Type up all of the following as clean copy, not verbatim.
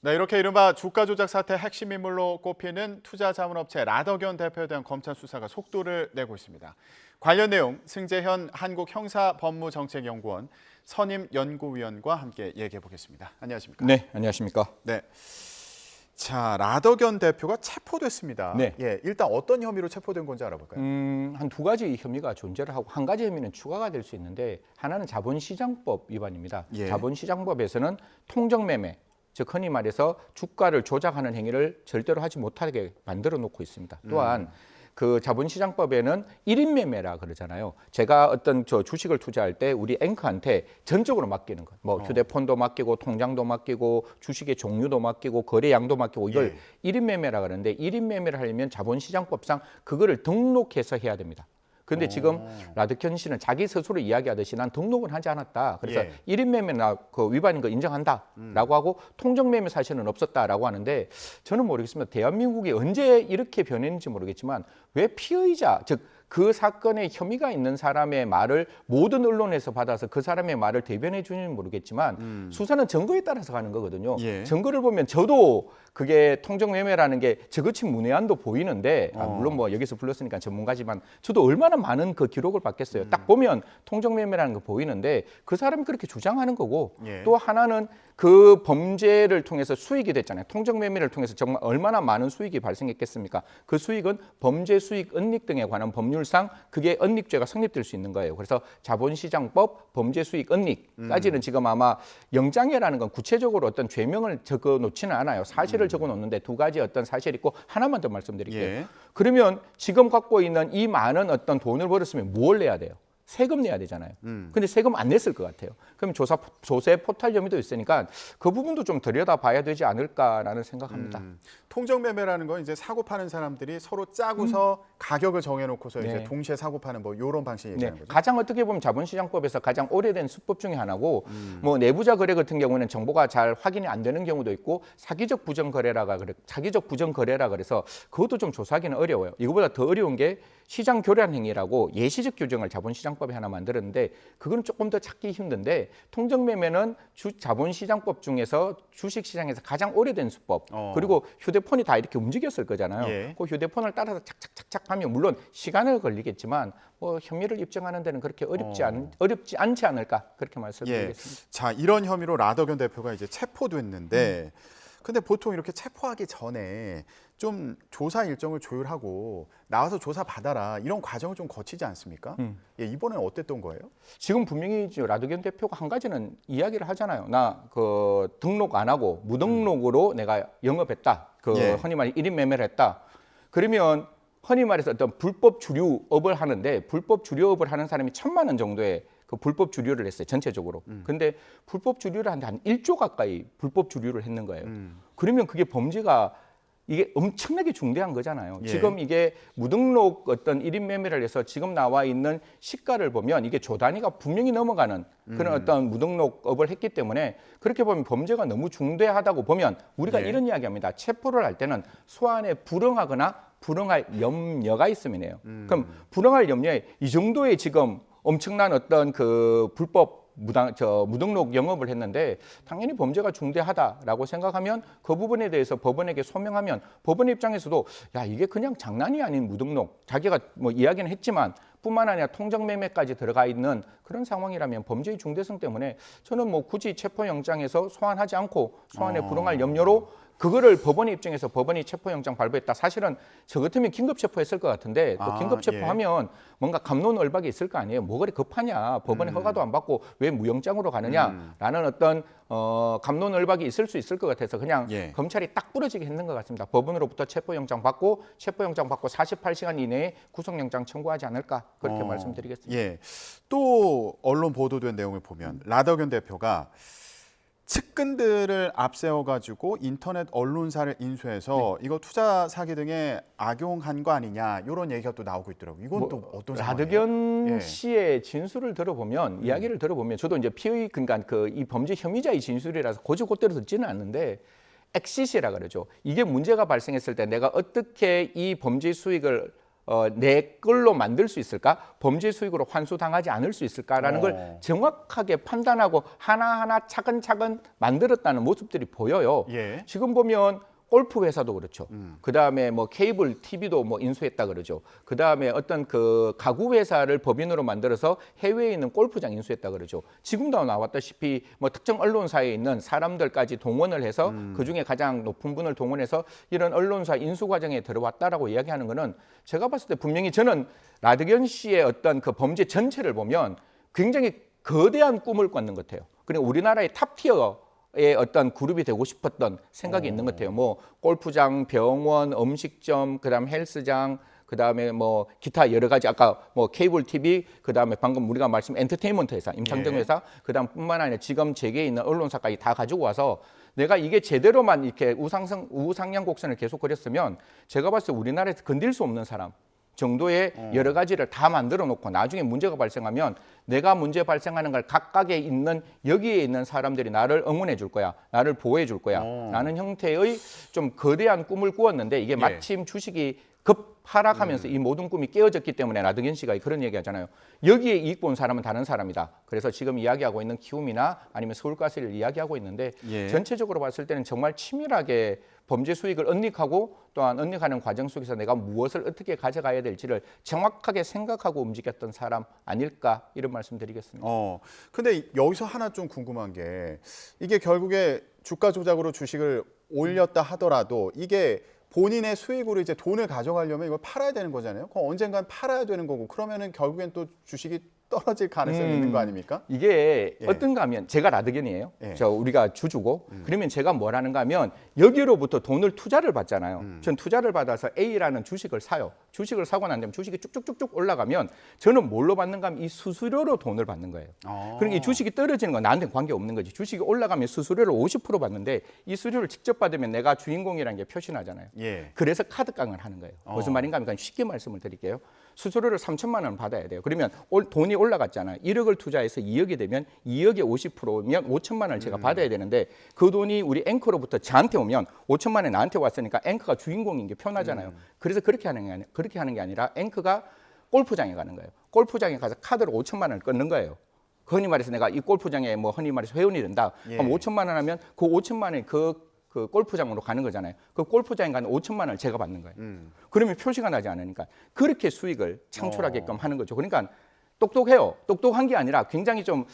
네, 이렇게 이른바 주가 조작 사태 핵심 인물로 꼽히는 투자자문업체 라더견 대표에 대한 검찰 수사가 속도를 내고 있습니다. 관련 내용 승재현 한국형사법무정책연구원 선임연구위원과 함께 얘기해 보겠습니다. 안녕하십니까? 네, 안녕하십니까? 네. 자, 라더견 대표가 체포됐습니다. 네. 예, 일단 어떤 혐의로 체포된 건지 알아볼까요? 한 두 가지 혐의가 존재를 하고 한 가지 혐의는 추가가 될 수 있는데 하나는 자본시장법 위반입니다. 예. 자본시장법에서는 통정매매, 즉 흔히 말해서 주가를 조작하는 행위를 절대로 하지 못하게 만들어 놓고 있습니다. 또한 그 자본시장법에는 1인 매매라 그러잖아요. 제가 어떤 주식을 투자할 때 우리 앵커한테 전적으로 맡기는 것. 뭐 휴대폰도 맡기고 통장도 맡기고 주식의 종류도 맡기고 거래량도 맡기고 이걸 1인 매매라 그러는데 1인 매매를 하려면 자본시장법상 그거를 등록해서 해야 됩니다. 근데 지금 라드견 씨는 자기 스스로 이야기하듯이 난 등록은 하지 않았다. 그래서 1인 매매나 그 위반인 거 인정한다라고 하고 통정 매매 사실은 없었다라고 하는데 저는 모르겠습니다. 대한민국이 언제 이렇게 변했는지 모르겠지만 왜 피의자 즉 그 사건에 혐의가 있는 사람의 말을 모든 언론에서 받아서 그 사람의 말을 대변해 주는지는 모르겠지만 수사는 증거에 따라서 가는 거거든요. 증거를 보면 저도 그게 통정매매라는 게 저것이 문외한도 보이는데 물론 뭐 여기서 불렀으니까 전문가지만 저도 얼마나 많은 그 기록을 받겠어요. 딱 보면 통정매매라는 거 보이는데 그 사람이 그렇게 주장하는 거고 또 하나는 그 범죄를 통해서 수익이 됐잖아요. 통정매매를 통해서 정말 얼마나 많은 수익이 발생했겠습니까? 그 수익은 범죄 수익 은닉 등에 관한 법률상 그게 은닉죄가 성립될 수 있는 거예요. 그래서 자본시장법 범죄 수익 은닉까지는 지금 아마 영장이라는 건 구체적으로 어떤 죄명을 적어 놓지는 않아요. 사실을 적어 놓는데 두 가지 어떤 사실이 있고 하나만 더 말씀드릴게요. 그러면 지금 갖고 있는 이 많은 어떤 돈을 벌었으면 뭘 내야 돼요? 세금 내야 되잖아요. 근데 세금 안 냈을 것 같아요. 그럼 조세 포탈 혐의도 있으니까 그 부분도 좀 들여다봐야 되지 않을까라는 생각합니다. 통정매매라는 건 이제 사고 파는 사람들이 서로 짜고서 가격을 정해놓고서 이제 동시에 사고 파는 뭐 이런 방식 얘기하는 거죠. 가장 어떻게 보면 자본시장법에서 가장 오래된 수법 중에 하나고 뭐 내부자 거래 같은 경우는 정보가 잘 확인이 안 되는 경우도 있고 사기적 부정거래라 그래서 그것도 좀 조사하기는 어려워요. 이거보다 더 어려운 게 시장 교란 행위라고 예시적 규정을 자본시장법에 하나 만들었는데 그거는 조금 더 찾기 힘든데 통정매매는 자본시장법 중에서 주식시장에서 가장 오래된 수법 그리고 휴대폰이 다 이렇게 움직였을 거잖아요. 그 휴대폰을 따라서 착착착착 하면 물론 시간을 걸리겠지만 뭐 혐의를 입증하는 데는 그렇게 어렵지 않지 않을까 그렇게 말씀드리겠습니다. 자, 이런 혐의로 라더견 대표가 이제 체포됐는데 근데 보통 이렇게 체포하기 전에 좀 조사 일정을 조율하고 나와서 조사 받아라 이런 과정을 좀 거치지 않습니까? 이번에는 어땠던 거예요? 지금 분명히 라드견 대표가 한 가지는 이야기를 하잖아요. 나 그 등록 안 하고 무등록으로 내가 영업했다. 흔히 말해 1인 매매를 했다. 그러면 흔히 말해서 어떤 불법 주류업을 하는데 불법 주류업을 하는 사람이 1,000만 원 정도의 그 불법 주류를 했어요. 전체적으로. 근데 불법 주류를 한 1조 가까이 불법 주류를 했는 거예요. 그러면 그게 범죄가 이게 엄청나게 중대한 거잖아요. 지금 이게 무등록 어떤 1인 매매를 해서 지금 나와 있는 시가를 보면 이게 조 단위가 분명히 넘어가는 그런 어떤 무등록업을 했기 때문에 그렇게 보면 범죄가 너무 중대하다고 보면 우리가 이런 이야기합니다. 체포를 할 때는 소환에 불응하거나 불응할 염려가 있으면 해요. 그럼 불응할 염려에 이 정도의 지금 엄청난 어떤 그 불법 무등록 영업을 했는데 당연히 범죄가 중대하다라고 생각하면 그 부분에 대해서 법원에게 소명하면 법원 입장에서도 야 이게 그냥 장난이 아닌 무등록 자기가 뭐 이야기는 했지만 뿐만 아니라 통정매매까지 들어가 있는 그런 상황이라면 범죄의 중대성 때문에 저는 뭐 굳이 체포영장에서 소환하지 않고 소환에 불응할 염려로 그거를 법원의 입장에서 법원이 체포영장 발부했다. 사실은 저 같으면 긴급 체포했을 것 같은데 또 긴급 체포하면 뭔가 갑론을박이 있을 거 아니에요. 뭐 그리 급하냐. 법원의 허가도 안 받고 왜 무영장으로 가느냐라는 어떤 갑론을박이 있을 수 있을 것 같아서 그냥 검찰이 딱 부러지게 했는 것 같습니다. 법원으로부터 체포영장 받고 48시간 이내에 구속영장 청구하지 않을까 그렇게 말씀드리겠습니다. 또 언론 보도된 내용을 보면 라더견 대표가 측근들을 앞세워가지고 인터넷 언론사를 인수해서 이거 투자 사기 등에 악용한 거 아니냐 이런 얘기가 또 나오고 있더라고요. 이건 또 어떤 상황이에요? 라드견 씨의 진술을 들어보면 이야기를 들어보면 저도 이제 그러니까 이 범죄 혐의자의 진술이라서 곧대로 듣지는 않는데 엑시시라 그러죠. 이게 문제가 발생했을 때 내가 어떻게 이 범죄 수익을 내 걸로 만들 수 있을까? 범죄 수익으로 환수당하지 않을 수 있을까라는 걸 정확하게 판단하고 하나하나 차근차근 만들었다는 모습들이 보여요. 예. 지금 보면 골프 회사도 그렇죠. 그다음에 뭐 케이블 TV도 뭐 인수했다 그러죠. 그다음에 어떤 그 가구 회사를 법인으로 만들어서 해외에 있는 골프장 인수했다 그러죠. 지금도 나왔다시피 뭐 특정 언론사에 있는 사람들까지 동원을 해서 그중에 가장 높은 분을 동원해서 이런 언론사 인수 과정에 들어왔다라고 이야기하는 거는 제가 봤을 때 분명히 저는 라드견 씨의 어떤 그 범죄 전체를 보면 굉장히 거대한 꿈을 꿨는 것 같아요. 그리고 우리나라의 탑티어 의 어떤 그룹이 되고 싶었던 생각이 있는 것 같아요. 뭐 골프장, 병원, 음식점, 그다음 헬스장, 그다음에 뭐 기타 여러 가지 아까 뭐 케이블 TV, 그다음에 방금 우리가 말씀 엔터테인먼트 회사, 임상정 회사, 그다음뿐만 아니라 지금 재계에 있는 언론사까지 다 가지고 와서 내가 이게 제대로만 이렇게 우상향 곡선을 계속 그렸으면 제가 봤을 때 우리나라에서 건들 수 없는 사람 정도의 여러 가지를 다 만들어 놓고 나중에 문제가 발생하면 내가 문제 발생하는 걸 각각에 있는 여기에 있는 사람들이 나를 응원해 줄 거야. 나를 보호해 줄 거야. 라는 형태의 좀 거대한 꿈을 꾸었는데 이게 마침 주식이 급 하락하면서 이 모든 꿈이 깨어졌기 때문에 라드겐 씨가 그런 얘기 하잖아요. 여기에 이익 본 사람은 다른 사람이다. 그래서 지금 이야기하고 있는 키움이나 아니면 서울가스를 이야기하고 있는데 전체적으로 봤을 때는 정말 치밀하게 범죄 수익을 은닉하고 또한 은닉하는 과정 속에서 내가 무엇을 어떻게 가져가야 될지를 정확하게 생각하고 움직였던 사람 아닐까 이런 말씀드리겠습니다. 근데 여기서 하나 좀 궁금한 게 이게 결국에 주가 조작으로 주식을 올렸다 하더라도 이게 본인의 수익으로 이제 돈을 가져가려면 이걸 팔아야 되는 거잖아요. 그럼 언젠간 팔아야 되는 거고 그러면은 결국엔 또 주식이 떨어질 가능성이 있는 거 아닙니까? 이게 예. 어떤가 하면 제가 라드겐이에요. 예. 저 우리가 주주고 그러면 제가 뭘 하는가 하면 여기로부터 돈을 투자를 받잖아요. 전 투자를 받아서 A라는 주식을 사요. 주식을 사고 난 다음에 주식이 쭉쭉쭉쭉 올라가면 저는 뭘로 받는가 하면 이 수수료로 돈을 받는 거예요. 그러니까 이 주식이 떨어지는 건 나한테 관계없는 거지. 주식이 올라가면 수수료를 50% 받는데 이 수수료를 직접 받으면 내가 주인공이라는 게 표시나잖아요. 예. 그래서 카드깡을 하는 거예요. 무슨 말인가 하면 쉽게 말씀을 드릴게요. 수수료를 3천만 원 받아야 돼요. 그러면 돈이 올라갔잖아요. 1억을 투자해서 2억이 되면 2억의 50%면 5천만 원을 제가 받아야 되는데 그 돈이 우리 앵커로부터 저한테 오면 5천만 원이 나한테 왔으니까 앵커가 주인공인 게 편하잖아요. 그래서 그렇게 하는 게 아니라 앵커가 골프장에 가는 거예요. 골프장에 가서 카드로 5천만 원을 끊는 거예요. 흔히 말해서 내가 이 골프장에 뭐 흔히 말해서 회원이 된다. 그럼 5천만 원 하면 그 5천만 원이 그 골프장으로 가는 거잖아요. 그 골프장에 가는 5천만 원을 제가 받는 거예요. 그러면 표시가 나지 않으니까 그렇게 수익을 창출하게끔 하는 거죠. 그러니까 똑똑해요. 똑똑한 게 아니라 굉장히 좀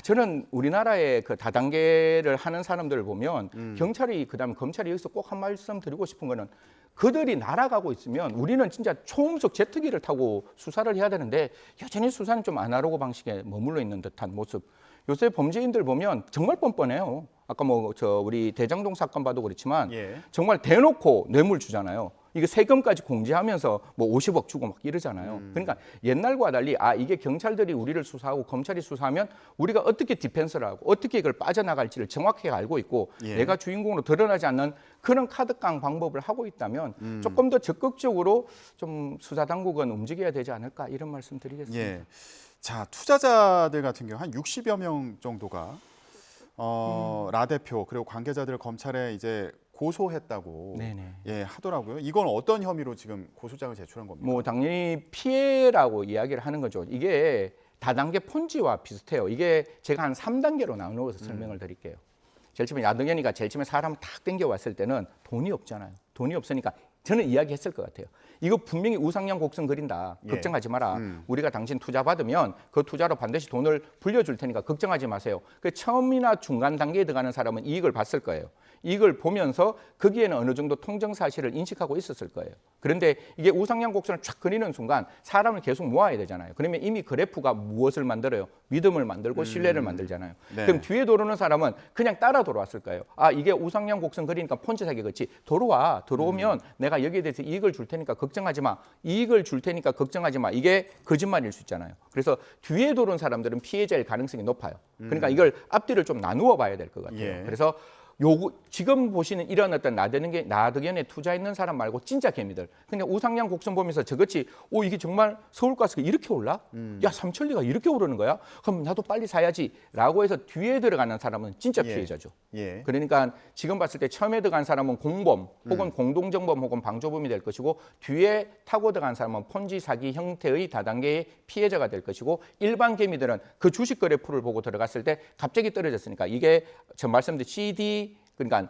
저는 우리나라의 그 다단계를 하는 사람들을 보면 경찰이 그다음에 검찰이 여기서 꼭 한 말씀 드리고 싶은 거는 그들이 날아가고 있으면 우리는 진짜 초음속 제트기를 타고 수사를 해야 되는데 여전히 수사는 좀 아날로그 방식에 머물러 있는 듯한 모습. 요새 범죄인들 보면 정말 뻔뻔해요. 아까 뭐 우리 대장동 사건 봐도 그렇지만 정말 대놓고 뇌물 주잖아요. 이게 세금까지 공제하면서 뭐 50억 주고 막 이러잖아요. 그러니까 옛날과 달리 이게 경찰들이 우리를 수사하고 검찰이 수사하면 우리가 어떻게 디펜스를 하고 어떻게 이걸 빠져나갈지를 정확하게 알고 있고 내가 주인공으로 드러나지 않는 그런 카드깡 방법을 하고 있다면 조금 더 적극적으로 좀 수사 당국은 움직여야 되지 않을까 이런 말씀 드리겠습니다. 자, 투자자들 같은 경우 한 60여 명 정도가 라 대표 그리고 관계자들을 검찰에 이제 고소했다고 하더라고요. 이건 어떤 혐의로 지금 고소장을 제출한 겁니까? 뭐 당연히 피해라고 이야기를 하는 거죠. 이게 다단계 폰지와 비슷해요. 이게 제가 한 3단계로 나누어서 설명을 드릴게요. 제일 처음에 야동현이가 제일 처음에 사람을 탁 땡겨왔을 때는 돈이 없잖아요. 돈이 없으니까 저는 이야기했을 것 같아요. 이거 분명히 우상향 곡선 그린다. 걱정하지 마라. 우리가 당신 투자 받으면 그 투자로 반드시 돈을 불려줄 테니까 걱정하지 마세요. 그 처음이나 중간 단계에 들어가는 사람은 이익을 봤을 거예요. 이걸 보면서 거기에는 어느 정도 통정 사실을 인식하고 있었을 거예요. 그런데 이게 우상향 곡선을 쫙 그리는 순간 사람을 계속 모아야 되잖아요. 그러면 이미 그래프가 무엇을 만들어요? 믿음을 만들고 신뢰를 만들잖아요. 그럼 뒤에 돌아오는 사람은 그냥 따라 돌아왔을 거예요. 이게 우상향 곡선 그리니까 폰지 사기 같이 들어오면 내가 여기에 대해서 이익을 줄 테니까 걱정하지 마. 이익을 줄 테니까 걱정하지 마. 이게 거짓말일 수 있잖아요. 그래서 뒤에 돌아온 사람들은 피해자일 가능성이 높아요. 그러니까 이걸 앞뒤를 좀 나누어 봐야 될 것 같아요. 그래서 지금 보시는 이런 어떤 나덕연에 투자했는 사람 말고 진짜 개미들 그냥 우상향 곡선 보면서 저것이 이게 정말 서울가스가 이렇게 올라? 야 삼천리가 이렇게 오르는 거야? 그럼 나도 빨리 사야지라고 해서 뒤에 들어가는 사람은 진짜 피해자죠. 예. 그러니까 지금 봤을 때 처음에 들어간 사람은 공범 혹은 공동정범 혹은 방조범이 될 것이고 뒤에 타고 들어간 사람은 폰지 사기 형태의 다단계의 피해자가 될 것이고 일반 개미들은 그 주식 거래 풀을 보고 들어갔을 때 갑자기 떨어졌으니까 이게 저 말씀드린 CD 그러니까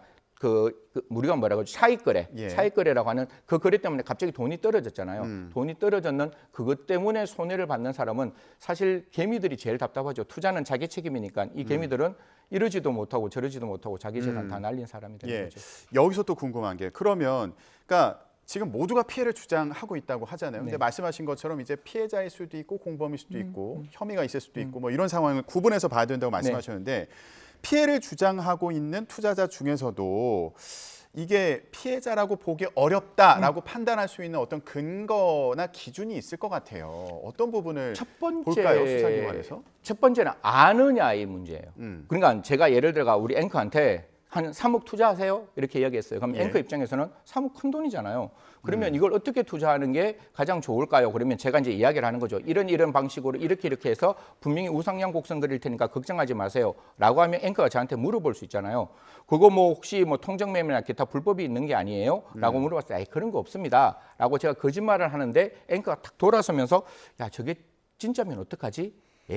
우리가 뭐라고 하죠? 차익거래, 예. 차익거래라고 하는 그 거래 때문에 갑자기 돈이 떨어졌잖아요. 돈이 떨어졌는 그것 때문에 손해를 받는 사람은 사실 개미들이 제일 답답하죠. 투자는 자기 책임이니까 이 개미들은 이러지도 못하고 저러지도 못하고 자기 재산 다 날린 사람이 되는 예. 거죠. 여기서 또 궁금한 게 그러면 그러니까 지금 모두가 피해를 주장하고 있다고 하잖아요. 근데 네. 말씀하신 것처럼 이제 피해자일 수도 있고 공범일 수도 있고 혐의가 있을 수도 있고 뭐 이런 상황을 구분해서 봐야 된다고 말씀하셨는데 피해를 주장하고 있는 투자자 중에서도 이게 피해자라고 보기 어렵다라고 판단할 수 있는 어떤 근거나 기준이 있을 것 같아요. 어떤 부분을 첫 번째 볼까요, 수사기관에서? 첫 번째는 아느냐의 문제예요. 그러니까 제가 예를 들어가 우리 앵커한테 한 3억 투자하세요 이렇게 이야기했어요. 그럼 예. 앵커 입장에서는 3억 큰 돈이잖아요. 그러면 이걸 어떻게 투자하는 게 가장 좋을까요? 그러면 제가 이제 이야기를 하는 거죠. 이런 방식으로 이렇게 해서 분명히 우상향 곡선 그릴 테니까 걱정하지 마세요라고 하면 앵커가 저한테 물어볼 수 있잖아요. 그거 뭐 혹시 뭐 통정매매나 기타 불법이 있는 게 아니에요?라고 물어봤을 때 그런 거 없습니다라고 제가 거짓말을 하는데 앵커가 탁 돌아서면서 야 저게 진짜면 어떡하지?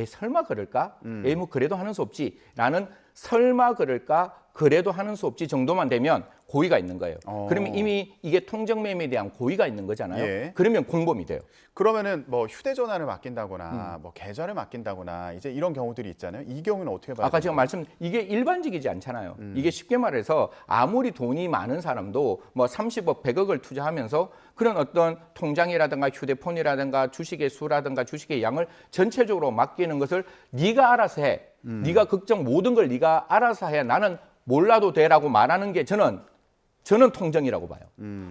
설마 그럴까? 뭐 그래도 하는 수 없지. 라는 설마 그럴까? 그래도 하는 수 없지 정도만 되면 고의가 있는 거예요. 그러면 이미 이게 통정매매에 대한 고의가 있는 거잖아요. 예. 그러면 공범이 돼요. 그러면은 뭐 휴대전화를 맡긴다거나 뭐 계좌를 맡긴다거나 이제 이런 경우들이 있잖아요. 이 경우는 어떻게 봐야 아까 돼요? 제가 이게 일반적이지 않잖아요. 이게 쉽게 말해서 아무리 돈이 많은 사람도 뭐 30억, 100억을 투자하면서 그런 어떤 통장이라든가 휴대폰이라든가 주식의 수라든가 주식의 양을 전체적으로 맡기는 것을 네가 알아서 해. 네가 걱정 모든 걸 네가 알아서 해. 나는 몰라도 돼라고 말하는 게 저는 통정이라고 봐요.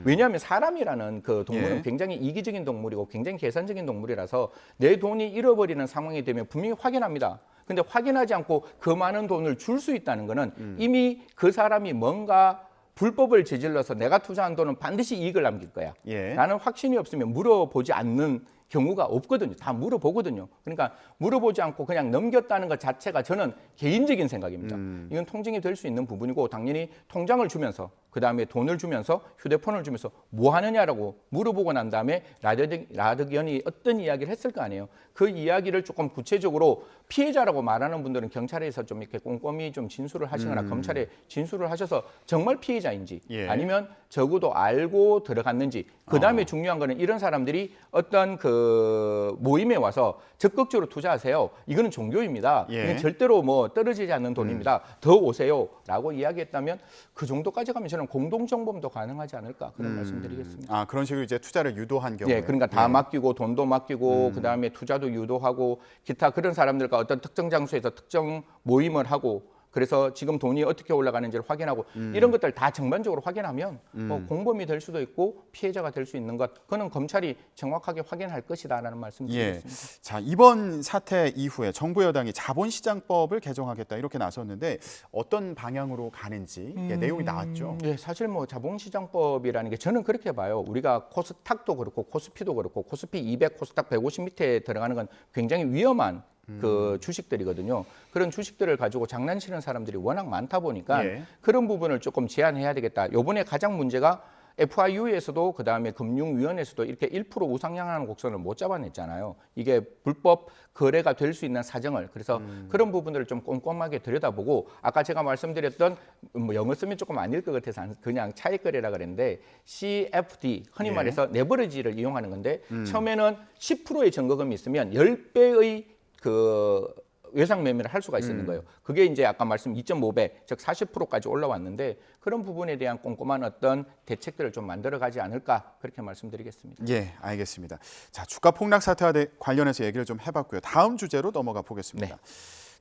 왜냐하면 사람이라는 그 동물은 예. 굉장히 이기적인 동물이고 굉장히 계산적인 동물이라서 내 돈이 잃어버리는 상황이 되면 분명히 확인합니다. 근데 확인하지 않고 그 많은 돈을 줄 수 있다는 거는 이미 그 사람이 뭔가 불법을 저질러서 내가 투자한 돈은 반드시 이익을 남길 거야. 예. 나는 확신이 없으면 물어보지 않는 경우가 없거든요. 다 물어보거든요. 그러니까 물어보지 않고 그냥 넘겼다는 것 자체가 저는 개인적인 생각입니다. 이건 통증이 될 수 있는 부분이고 당연히 통장을 주면서 그다음에 돈을 주면서 휴대폰을 주면서 뭐 하느냐라고 물어보고 난 다음에 라덕연이 어떤 이야기를 했을 거 아니에요. 그 이야기를 조금 구체적으로 피해자라고 말하는 분들은 경찰에서 좀 이렇게 꼼꼼히 좀 진술을 하시거나 검찰에 진술을 하셔서 정말 피해자인지 예. 아니면 적어도 알고 들어갔는지 그다음에 중요한 거는 이런 사람들이 어떤 그 모임에 와서 적극적으로 투자하세요. 이거는 종교입니다. 예. 이건 절대로 뭐 떨어지지 않는 돈입니다. 더 오세요라고 이야기했다면 그 정도까지 가면 저는 공동정범도 가능하지 않을까 그런 말씀드리겠습니다. 아, 그런 식으로 이제 투자를 유도한 경우에. 예, 그러니까 다 맡기고 돈도 맡기고 그다음에 투자도 유도하고 기타 그런 사람들과 어떤 특정 장소에서 특정 모임을 하고 그래서 지금 돈이 어떻게 올라가는지를 확인하고 이런 것들 다 전반적으로 확인하면 뭐 공범이 될 수도 있고 피해자가 될 수 있는 것 그거는 검찰이 정확하게 확인할 것이다라는 말씀 예. 드리겠습니다. 자, 이번 사태 이후에 정부 여당이 자본시장법을 개정하겠다 이렇게 나섰는데 어떤 방향으로 가는지 내용이 나왔죠. 예, 사실 뭐 자본시장법이라는 게 저는 그렇게 봐요. 우리가 코스닥도 그렇고 코스피도 그렇고 코스피 200, 코스닥 150 밑에 들어가는 건 굉장히 위험한 그 주식들이거든요. 그런 주식들을 가지고 장난치는 사람들이 워낙 많다 보니까 예. 그런 부분을 조금 제한해야 되겠다. 요번에 가장 문제가 FIU에서도 그다음에 금융위원회에서도 이렇게 1% 우상향하는 곡선을 못 잡아냈잖아요. 이게 불법 거래가 될 수 있는 사정을 그래서 그런 부분들을 좀 꼼꼼하게 들여다보고 아까 제가 말씀드렸던 뭐 영어 쓰면 조금 아닐 것 같아서 그냥 차익 거래라 그랬는데 CFD 흔히 예. 말해서 레버리지를 이용하는 건데 처음에는 10%의 증거금이 있으면 10배의 그 외상 매매를 할 수가 있었는 거예요. 그게 이제 아까 말씀 2.5배, 즉 40%까지 올라왔는데 그런 부분에 대한 꼼꼼한 어떤 대책들을 좀 만들어가지 않을까 그렇게 말씀드리겠습니다. 예, 알겠습니다. 자, 주가 폭락 사태와 관련해서 얘기를 좀 해봤고요. 다음 주제로 넘어가 보겠습니다. 네.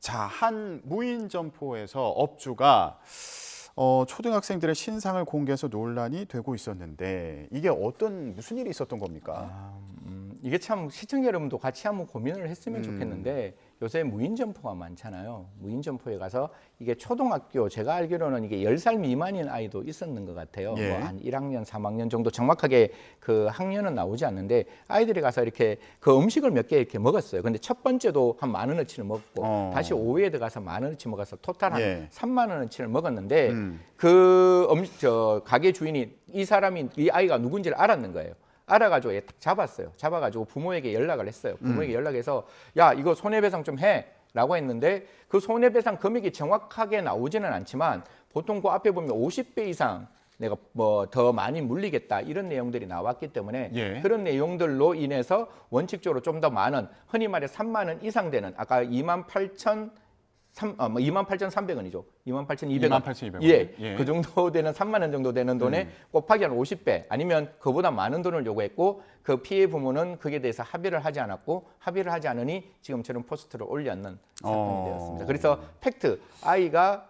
자, 한 무인 점포에서 업주가 초등학생들의 신상을 공개해서 논란이 되고 있었는데 이게 무슨 일이 있었던 겁니까? 이게 참 시청자 여러분도 같이 한번 고민을 했으면 좋겠는데 요새 무인 점포가 많잖아요. 무인 점포에 가서 이게 초등학교 제가 알기로는 이게 10살 미만인 아이도 있었는 것 같아요. 예. 뭐 한 1학년, 3학년 정도 정확하게 그 학년은 나오지 않는데 아이들이 가서 이렇게 그 음식을 몇 개 이렇게 먹었어요. 근데 첫 번째도 한 10,000원어치를 먹고 다시 오후에 들어가서 10,000원어치 먹어서 토탈 한 예. 30,000원어치를 먹었는데 그 저 가게 주인이 이 아이가 누군지를 알았는 거예요. 알아가지고 얘 잡았어요. 잡아가지고 부모에게 연락을 했어요. 부모에게 연락해서 야 이거 손해배상 좀 해라고 했는데 그 손해배상 금액이 정확하게 나오지는 않지만 보통 그 앞에 보면 50배 이상 내가 뭐 더 많이 물리겠다 이런 내용들이 나왔기 때문에 예. 그런 내용들로 인해서 원칙적으로 좀 더 많은 흔히 말해 3만 원 이상 되는 아까 28,300원이죠. 28,200원. 28,200원. 예, 예. 그 정도 되는 3만 원 정도 되는 돈에 곱하기 한 50배 아니면 그보다 많은 돈을 요구했고 그 피해 부모는 그에 대해서 합의를 하지 않았고 합의를 하지 않으니 지금처럼 포스트를 올렸는 사건이 되었습니다. 그래서 팩트 아이가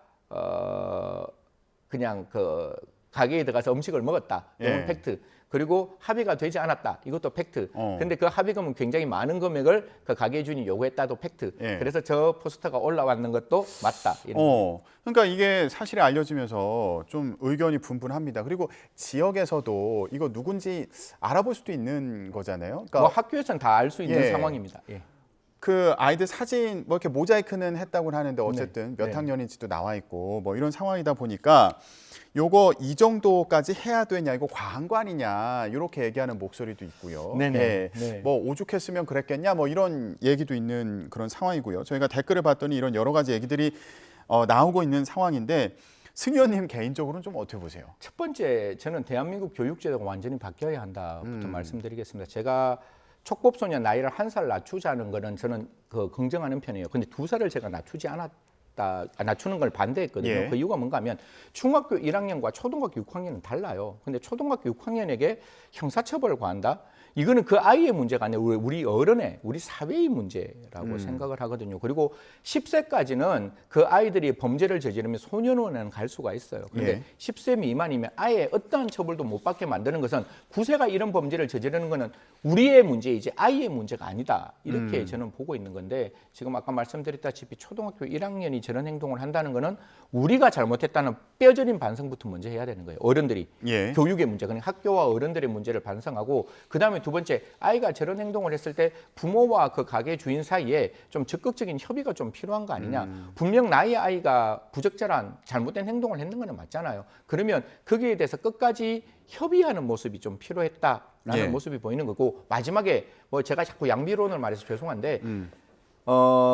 그냥 그 가게에 들어가서 음식을 먹었다. 이건 예. 팩트. 그리고 합의가 되지 않았다. 이것도 팩트. 근데 그 합의금은 굉장히 많은 금액을 그 가게 주인이 요구했다도 팩트. 예. 그래서 저 포스터가 올라왔는 것도 맞다. 그러니까 이게 사실이 알려지면서 좀 의견이 분분합니다. 그리고 지역에서도 이거 누군지 알아볼 수도 있는 거잖아요. 그러니까 뭐 학교에서는 다 알 수 있는 예. 상황입니다. 예. 그 아이들 사진 뭐 이렇게 모자이크는 했다고는 하는데 어쨌든 몇 네. 학년인지도 나와 있고 뭐 이런 상황이다 보니까 요거 이 정도까지 해야 되냐 이거 과한 거 아니냐 이렇게 얘기하는 목소리도 있고요. 네네. 예. 네. 뭐 오죽했으면 그랬겠냐 뭐 이런 얘기도 있는 그런 상황이고요. 저희가 댓글을 봤더니 이런 여러 가지 얘기들이 나오고 있는 상황인데 승 의원님 개인적으로는 좀 어떻게 보세요? 첫 번째 저는 대한민국 교육제도가 완전히 바뀌어야 한다부터 말씀드리겠습니다. 제가 촉법소년 나이를 1살 낮추자는 거는 저는 그 긍정하는 편이에요. 근데 2살을 제가 낮추는 걸 반대했거든요. 예. 그 이유가 뭔가 하면 중학교 1학년과 초등학교 6학년은 달라요. 근데 초등학교 6학년에게 형사처벌을 과한다? 이거는 그 아이의 문제가 아니라 우리 어른의, 우리 사회의 문제라고 생각을 하거든요. 그리고 10세까지는 그 아이들이 범죄를 저지르면 소년원에는 갈 수가 있어요. 그런데 예. 10세 미만이면 아예 어떠한 처벌도 못 받게 만드는 것은 9세가 이런 범죄를 저지르는 것은 우리의 문제이지 아이의 문제가 아니다. 이렇게 저는 보고 있는 건데 지금 아까 말씀드렸다시피 초등학교 1학년이 저런 행동을 한다는 것은 우리가 잘못했다는 뼈저린 반성부터 먼저 해야 되는 거예요. 어른들이. 예. 교육의 문제, 그러니까 학교와 어른들의 문제를 반성하고 그다음에 두 번째 아이가 저런 행동을 했을 때 부모와 그 가게 주인 사이에 좀 적극적인 협의가 좀 필요한 거 아니냐. 분명 나의 아이가 부적절한 잘못된 행동을 했는 건 맞잖아요. 그러면 거기에 대해서 끝까지 협의하는 모습이 좀 필요했다라는 예. 모습이 보이는 거고 마지막에 뭐 제가 자꾸 양비론을 말해서 죄송한데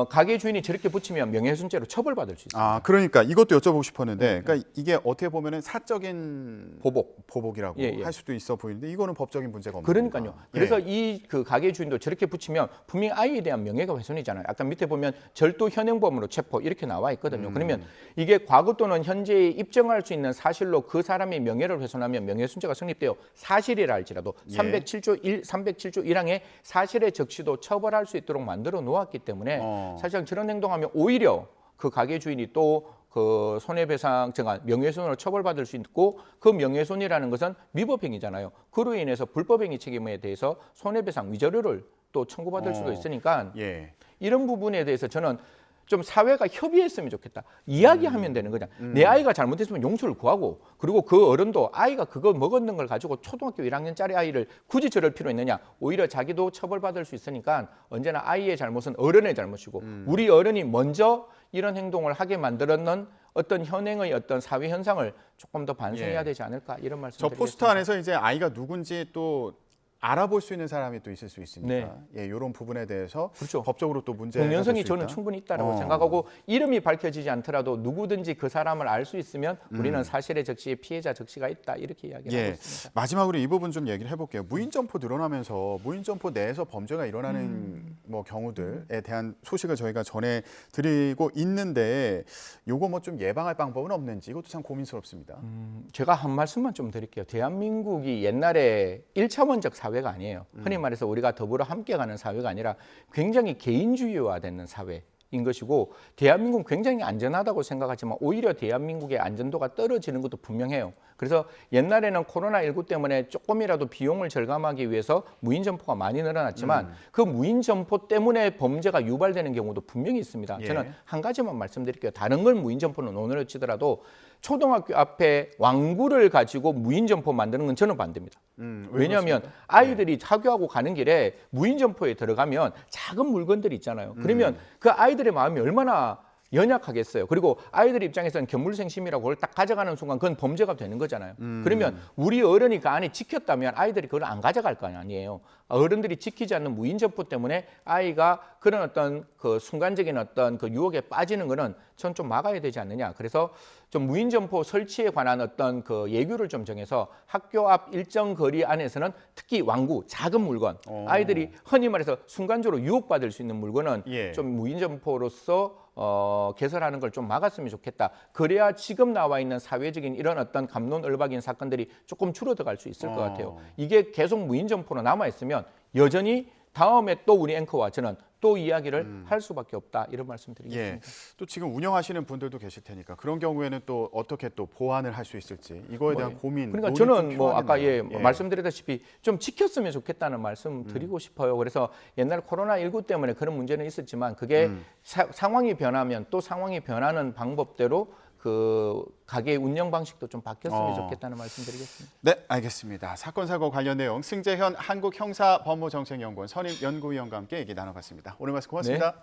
가게 주인이 저렇게 붙이면 명예훼손죄로 처벌받을 수 있습니다. 그러니까 이것도 여쭤보고 싶었는데, 그러니까 이게 어떻게 보면은 사적인 보복이라고 예. 할 수도 있어 보이는데 이거는 법적인 문제가 없는 그러니까요. 건가? 그래서 이 그 가게 주인도 저렇게 붙이면 분명히 아이에 대한 명예가 훼손이잖아요. 아까 밑에 보면 절도 현행범으로 체포 이렇게 나와 있거든요. 그러면 이게 과거 또는 현재에 입증할 수 있는 사실로 그 사람의 명예를 훼손하면 명예훼손죄가 성립돼요. 사실이라 할지라도 예. 307조 1항에 사실의 적시도 처벌할 수 있도록 만들어 놓았기 때문에 사실상 저런 행동하면 오히려 그 가게 주인이 또 그 손해배상, 명예훼손으로 처벌받을 수 있고 그 명예훼손이라는 것은 위법행위잖아요. 그로 인해서 불법행위 책임에 대해서 손해배상 위자료를 또 청구받을 수도 있으니까 예. 이런 부분에 대해서 저는 좀 사회가 협의했으면 좋겠다. 이야기하면 되는 거냐. 내 아이가 잘못했으면 용서를 구하고 그리고 그 어른도 아이가 그거 먹었는 걸 가지고 초등학교 1학년짜리 아이를 굳이 저럴 필요 있느냐. 오히려 자기도 처벌받을 수 있으니까 언제나 아이의 잘못은 어른의 잘못이고 우리 어른이 먼저 이런 행동을 하게 만들었는 어떤 현행의 어떤 사회 현상을 조금 더 반성해야 예. 되지 않을까 이런 말씀 저 드리겠습니다. 포스터 안에서 이제 아이가 누군지 또 알아볼 수 있는 사람이 또 있을 수 있으니까 네. 예, 이런 부분에 대해서 그렇죠. 법적으로 또 문제가 공연성이 될수 저는 있다. 충분히 있다고 생각하고 이름이 밝혀지지 않더라도 누구든지 그 사람을 알 수 있으면 우리는 사실의 적시에 피해자 적시가 있다 이렇게 이야기를 하고 있습니다. 마지막으로 이 부분 좀 얘기를 해볼게요. 무인 점포 늘어나면서 무인 점포 내에서 범죄가 일어나는 뭐 경우들에 대한 소식을 저희가 전해드리고 있는데 요거 뭐 좀 예방할 방법은 없는지 이것도 참 고민스럽습니다. 제가 한 말씀만 좀 드릴게요. 대한민국이 옛날에 1차원적 사회가 아니에요. 흔히 말해서 우리가 더불어 함께 가는 사회가 아니라 굉장히 개인주의화되는 사회. 인 것이고 대한민국은 굉장히 안전하다고 생각하지만 오히려 대한민국의 안전도가 떨어지는 것도 분명해요. 그래서 옛날에는 코로나19 때문에 조금이라도 비용을 절감하기 위해서 무인 점포가 많이 늘어났지만 그 무인 점포 때문에 범죄가 유발되는 경우도 분명히 있습니다. 예. 저는 한 가지만 말씀드릴게요. 다른 건 무인 점포는 오늘을 치더라도 초등학교 앞에 왕구를 가지고 무인 점포 만드는 건 저는 반대입니다. 왜냐하면 아이들이 학교하고 가는 길에 무인 점포에 들어가면 작은 물건들이 있잖아요. 그러면 그 아이들의 마음이 얼마나 연약하겠어요. 그리고 아이들 입장에서는 견물생심이라고 그걸 딱 가져가는 순간 그건 범죄가 되는 거잖아요. 그러면 우리 어른이 그 안에 지켰다면 아이들이 그걸 안 가져갈 거 아니에요. 어른들이 지키지 않는 무인 점포 때문에 아이가 그런 어떤 그 순간적인 어떤 그 유혹에 빠지는 거는 전 좀 막아야 되지 않느냐. 그래서 좀 무인 점포 설치에 관한 어떤 그 예규를 좀 정해서 학교 앞 일정 거리 안에서는 특히 왕구, 작은 물건, 아이들이 흔히 말해서 순간적으로 유혹받을 수 있는 물건은 예. 좀 무인 점포로서 개설하는 걸 좀 막았으면 좋겠다. 그래야 지금 나와 있는 사회적인 이런 어떤 갑론을박인 사건들이 조금 줄어들 수 있을 것 같아요. 이게 계속 무인 점포로 남아 있으면 여전히 다음에 또 우리 앵커와 저는 또 이야기를 할 수밖에 없다 이런 말씀드리겠습니다. 예. 또 지금 운영하시는 분들도 계실 테니까 그런 경우에는 또 어떻게 또 보완을 할 수 있을지 이거에 대한 고민. 그러니까 논의 저는 좀 뭐 아까 필요하겠네요. 말씀드렸다시피 좀 지켰으면 좋겠다는 말씀 드리고 싶어요. 그래서 옛날 코로나19 때문에 그런 문제는 있었지만 그게 상황이 변하면 또 상황이 변하는 방법대로 그 가게 운영 방식도 좀 바뀌었으면 좋겠다는 말씀드리겠습니다. 네, 알겠습니다. 사건 사고 관련 내용 승재현 한국형사법무정책연구원 선임 연구위원과 함께 얘기 나눠봤습니다. 오늘 말씀 고맙습니다. 네.